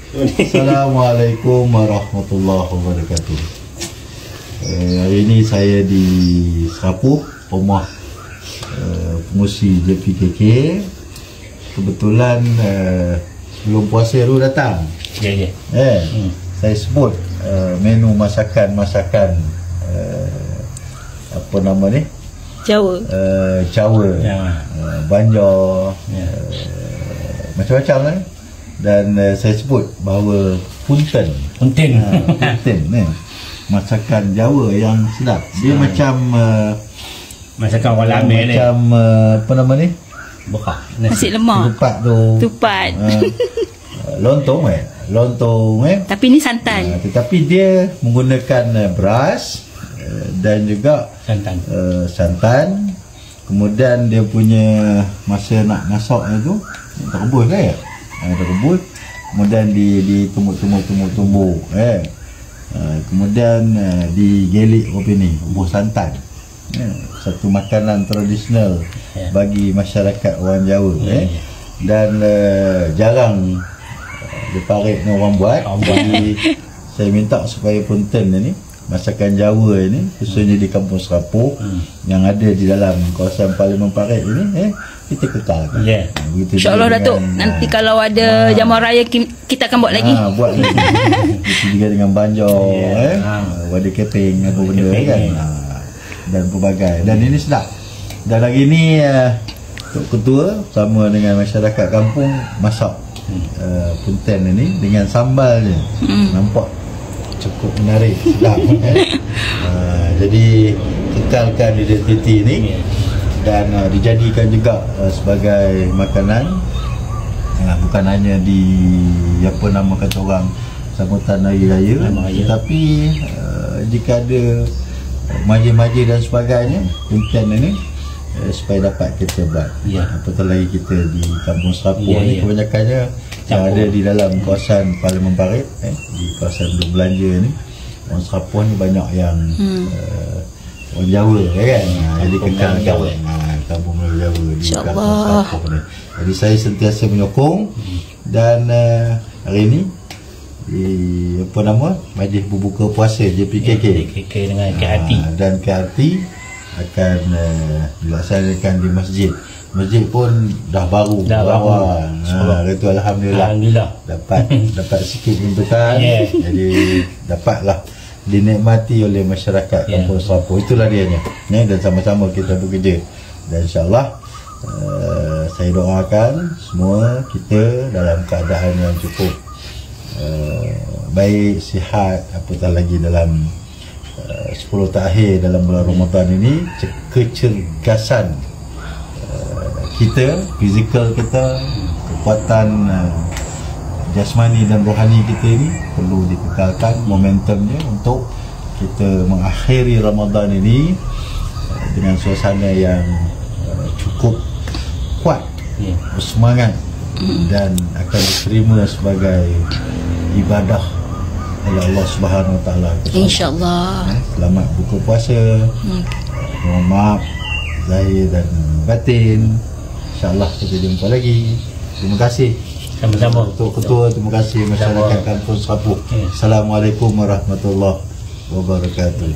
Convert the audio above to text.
Assalamualaikum warahmatullahi wabarakatuh. Hari ini saya di Serapuk, rumah pengurusi JPKK. Kebetulan sebelum puasa tu datang. Saya sebut menu masakan apa nama ni? Jawa. Jawa. Banjar. Macam-macam lah. Dan saya sebut bahawa punten masakan Jawa yang sedap. Dia macam masakan orang lama ni. Macam apa nama ni? Nasi lemak. Tupat. Lontong Tapi ni santan. tetapi dia menggunakan beras dan juga santan. Kemudian dia punya masa nak masaknya tu tak rebus kan? Tak rebus. Kemudian ditumbuk-tumbuk. Kemudian digelik kopi ni, buah santan. Satu makanan tradisional bagi masyarakat orang Jawa. Dan jarang diparik dengan orang buat. Jadi saya minta supaya punten ni, masakan Jawa ni, khususnya di Kampung Serapuk yang ada di dalam kawasan Parlimen Parit ini, kita kekalkan. InsyaAllah Datuk, nanti kalau ada jamuan raya kita akan buat lagi. Buat lagi. Itu juga dengan banjar, wadah keping, apa benda kan, dan pelbagai. Dan ini sedap. Dan hari ni Tok Ketua sama dengan masyarakat kampung masak punten ini dengan sambal je. Nampak cukup menarik, sedap. Jadi kekalkan identiti ini dan dijadikan juga sebagai makanan, bukan hanya di apa nama kata orang sambutan hari raya, tetapi jika ada majlis-majlis dan sebagainya, punten ini supaya dapat kita buat. Apatah lagi kita di Kampung Serapuk ni kebanyakannya yang ada di dalam kawasan Parlimen Parit, di kawasan berbelanja ni, orang Serapuk ni banyak yang orang Jawa kan. Jadi kekalkan kampung Melayu Jawa di Kampung Serapuk ni. Jadi saya sentiasa menyokong. Dan hari ni di apa nama, majlis berbuka puasa JPKK dengan KRT, dan KRT akan dilaksanakan di masjid. Masjid pun dah baru. Itu alhamdulillah dapat sikit bentukan. Jadi dapatlah dinikmati oleh masyarakat Kampung Serapuk. Itulah dianya. Dan sama-sama kita bekerja. Dan insyaAllah saya doakan semua kita dalam keadaan yang cukup baik, sihat, apatah lagi dalam 10 terakhir dalam bulan Ramadan ini. Kecergasan kita, fizikal kita, kekuatan jasmani dan rohani kita ini perlu dikekalkan momentumnya untuk kita mengakhiri Ramadan ini dengan suasana yang cukup kuat, bersemangat, dan akan diterima sebagai ibadah oleh Allah Subhanahu Wa Taala. InsyaAllah. Selamat buka puasa. Mohon maaf zahir dan batin. InsyaAllah kita jumpa lagi. Terima kasih. Sama-sama Tok Ketua. Terima kasih masyarakat Kampung Serapuk. Assalamualaikum warahmatullahi wabarakatuh.